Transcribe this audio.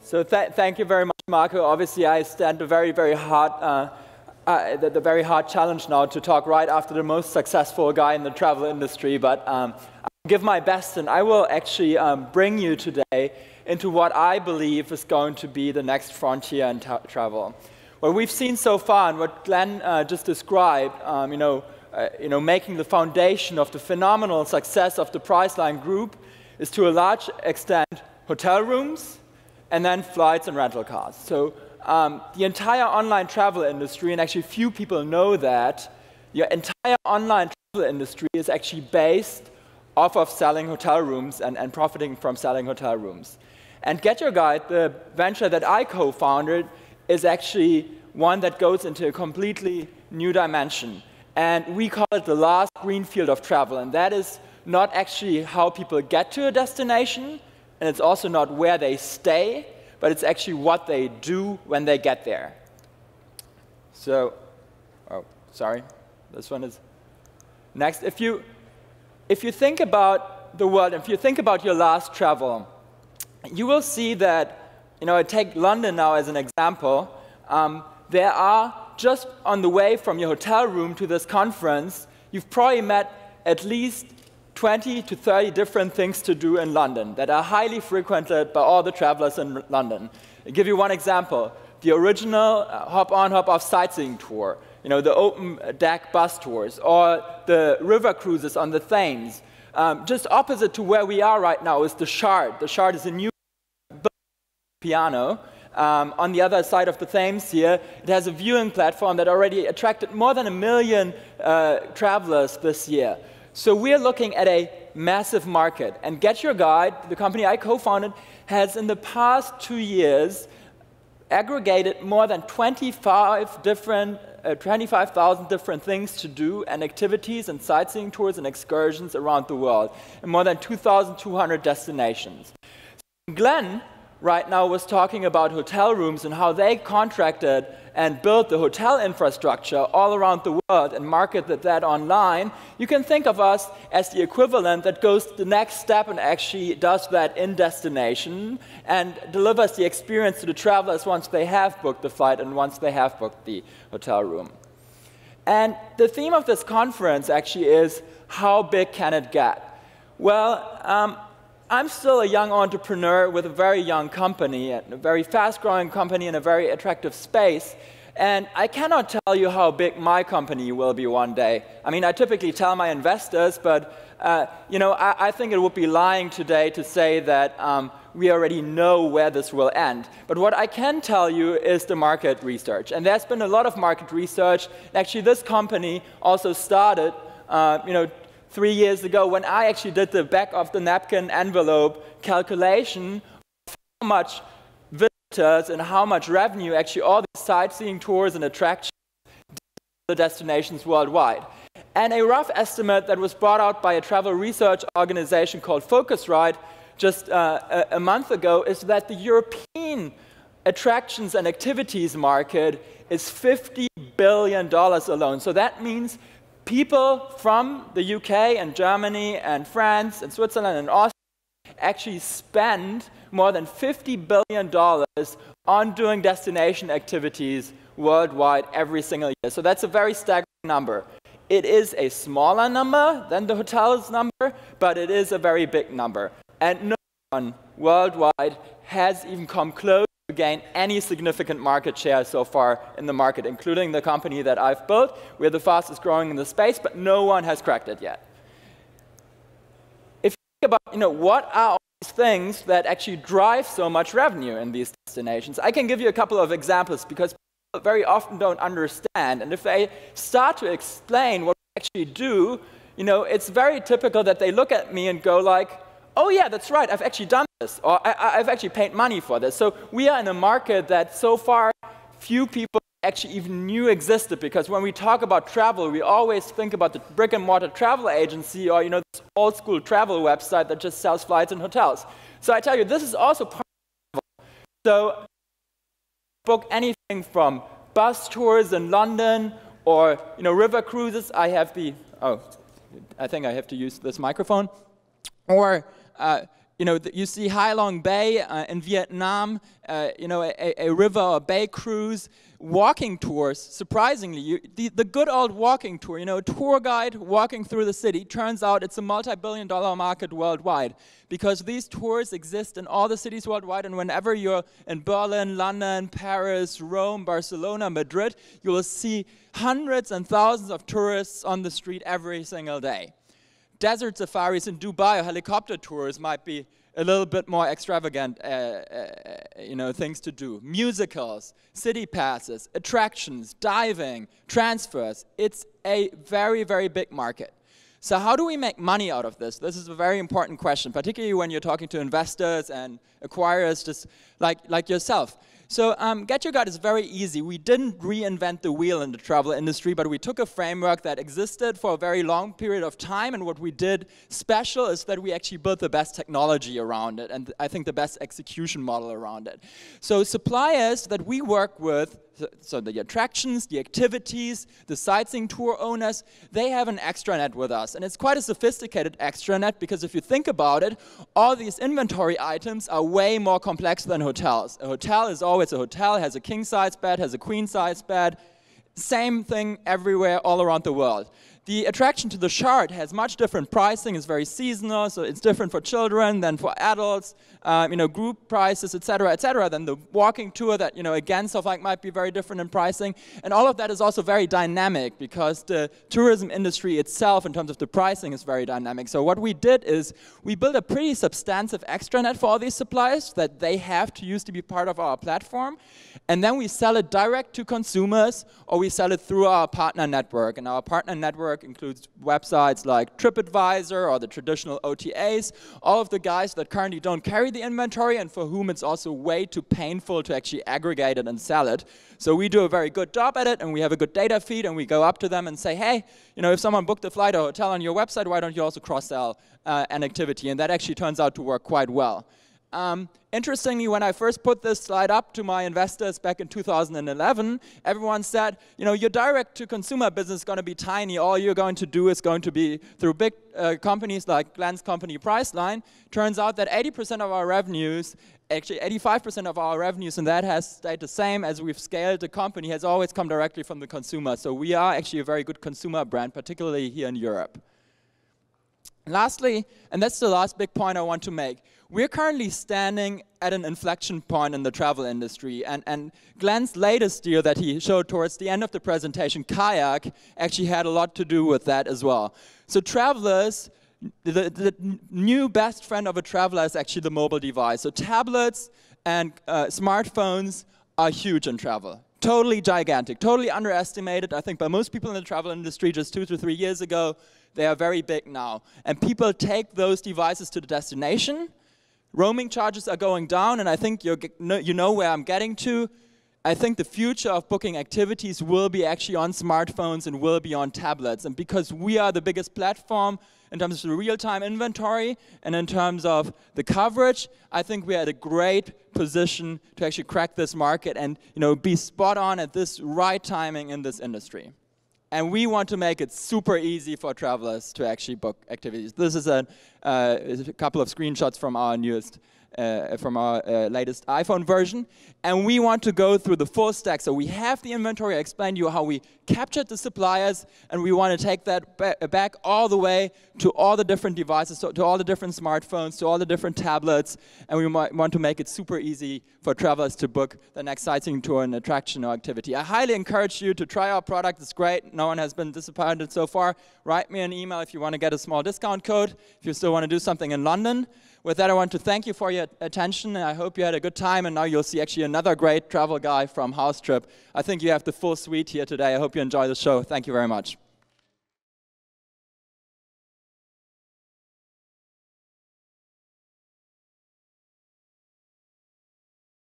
So thank you very much, Marco. Obviously, I stand the very hard challenge now to talk right after the most successful guy in the travel industry. But I'll give my best, and I will actually bring you today into what I believe is going to be the next frontier in travel. What we've seen so far, and what Glenn just described, making the foundation of the phenomenal success of the Priceline Group, is to a large extent hotel rooms, and then flights and rental cars. So the entire online travel industry, and actually few people know that, the entire online travel industry is actually based off of selling hotel rooms and profiting from selling hotel rooms. And GetYourGuide, the venture that I co-founded, is actually one that goes into a completely new dimension. And we call it the last greenfield of travel. And that is not actually how people get to a destination, and it's also not where they stay, but it's actually what they do when they get there. So, oh, sorry, this one is next. If you think about the world, if you think about your last travel, you will see that, I take London now as an example. There are, just on the way from your hotel room to this conference, you've probably met at least 20 to 30 different things to do in London that are highly frequented by all the travelers in London. I'll give you one example. The original hop-on, hop-off sightseeing tour, the open deck bus tours, or the river cruises on the Thames. Just opposite to where we are right now is the Shard. The Shard is a new piano. On the other side of the Thames here, it has a viewing platform that already attracted more than 1 million travelers this year. So we're looking at a massive market. And GetYourGuide, the company I co-founded, has in the past 2 years aggregated more than 25,000 different things to do and activities and sightseeing tours and excursions around the world in more than 2,200 destinations. Glenn right now was talking about hotel rooms and how they contracted and built the hotel infrastructure all around the world and marketed that online. You can think of us as the equivalent that goes to the next step and actually does that in destination and delivers the experience to the travelers once they have booked the flight and once they have booked the hotel room. And the theme of this conference actually is, how big can it get? Well, I'm still a young entrepreneur with a very young company, a very fast-growing company in a very attractive space, and I cannot tell you how big my company will be one day. I mean, I typically tell my investors, but I think it would be lying today to say that we already know where this will end. But what I can tell you is the market research, and there's been a lot of market research. Actually, this company also started, 3 years ago, when I actually did the back of the napkin envelope calculation of how much visitors and how much revenue actually all these sightseeing tours and attractions did to the destinations worldwide. And a rough estimate that was brought out by a travel research organization called Focusrite just a month ago is that the European attractions and activities market is $50 billion alone. So that means people from the UK and Germany and France and Switzerland and Austria actually spend more than $50 billion on doing destination activities worldwide every single year. So that's a very staggering number. It is a smaller number than the hotels number, but it is a very big number. And no one worldwide has even come close to gain any significant market share so far in the market, including the company that I've built. We're the fastest growing in the space, but no one has cracked it yet. If you think about, what are all these things that actually drive so much revenue in these destinations, I can give you a couple of examples because people very often don't understand. And if they start to explain what we actually do, it's very typical that they look at me and go like, oh yeah, that's right, I've actually done this, or I've actually paid money for this. So we are in a market that so far few people actually even knew existed, because when we talk about travel, we always think about the brick-and-mortar travel agency or this old-school travel website that just sells flights and hotels. So I tell you, this is also part of travel. So book anything from bus tours in London or river cruises. I think I have to use this microphone. Or you see Hai Long Bay in Vietnam, a river or bay cruise, walking tours. Surprisingly, the good old walking tour, a tour guide walking through the city, turns out it's a multi-billion-dollar market worldwide, because these tours exist in all the cities worldwide, and whenever you're in Berlin, London, Paris, Rome, Barcelona, Madrid, you will see hundreds and thousands of tourists on the street every single day. Desert safaris in Dubai or helicopter tours might be a little bit more extravagant things to do. Musicals, city passes, attractions, diving, transfers. It's a very, very big market. So how do we make money out of this? This is a very important question, particularly when you're talking to investors and acquirers just like yourself. So GetYourGuide is very easy. We didn't reinvent the wheel in the travel industry, but we took a framework that existed for a very long period of time, and what we did special is that we actually built the best technology around it, and I think the best execution model around it. So suppliers that we work with, so the attractions, the activities, the sightseeing tour owners, they have an extranet with us. And it's quite a sophisticated extranet, because if you think about it, all these inventory items are way more complex than hotels. A hotel is always a hotel, has a king-size bed, has a queen-size bed. Same thing everywhere, all around the world. The attraction to the Shard has much different pricing. It's very seasonal, so it's different for children than for adults. Group prices, etc., etc. Then the walking tour that, again, stuff like might be very different in pricing. And all of that is also very dynamic, because the tourism industry itself, in terms of the pricing, is very dynamic. So what we did is we built a pretty substantive extranet for all these suppliers that they have to use to be part of our platform. And then we sell it direct to consumers, or we sell it through our partner network. And our partner network includes websites like TripAdvisor or the traditional OTAs, all of the guys that currently don't carry the inventory and for whom it's also way too painful to actually aggregate it and sell it. So we do a very good job at it, and we have a good data feed, and we go up to them and say, hey, if someone booked a flight or hotel on your website, why don't you also cross-sell an activity? And that actually turns out to work quite well. Interestingly, when I first put this slide up to my investors back in 2011, everyone said, your direct-to-consumer business is going to be tiny. All you're going to do is going to be through big companies like Glenn's company Priceline. Turns out that 80% of our revenues, actually 85% of our revenues, and that has stayed the same as we've scaled the company, has always come directly from the consumer. So we are actually a very good consumer brand, particularly here in Europe. Lastly, and that's the last big point I want to make, we're currently standing at an inflection point in the travel industry, and Glenn's latest deal that he showed towards the end of the presentation, Kayak, actually had a lot to do with that as well. So travelers, the new best friend of a traveler is actually the mobile device. So tablets and smartphones are huge in travel. Totally gigantic, totally underestimated, I think, by most people in the travel industry just 2 to 3 years ago. They are very big now. And people take those devices to the destination. Roaming charges are going down, and I think you know where I'm getting to. I think the future of booking activities will be actually on smartphones and will be on tablets. And because we are the biggest platform in terms of the real-time inventory and in terms of the coverage, I think we're at a great position to actually crack this market and be spot on at this right timing in this industry. And we want to make it super easy for travelers to actually book activities. This is a couple of screenshots from our latest iPhone version. And we want to go through the full stack. So we have the inventory. I explained to you how we captured the suppliers, and we want to take that back all the way to all the different devices, to all the different smartphones, to all the different tablets. And we want to make it super easy for travelers to book the next sightseeing tour, an attraction, or activity. I highly encourage you to try our product. It's great. No one has been disappointed so far. Write me an email if you want to get a small discount code, if you still want to do something in London. With that, I want to thank you for your attention, and I hope you had a good time, and now you'll see actually another great travel guy from House Trip. I think you have the full suite here today. I hope you enjoy the show. Thank you very much.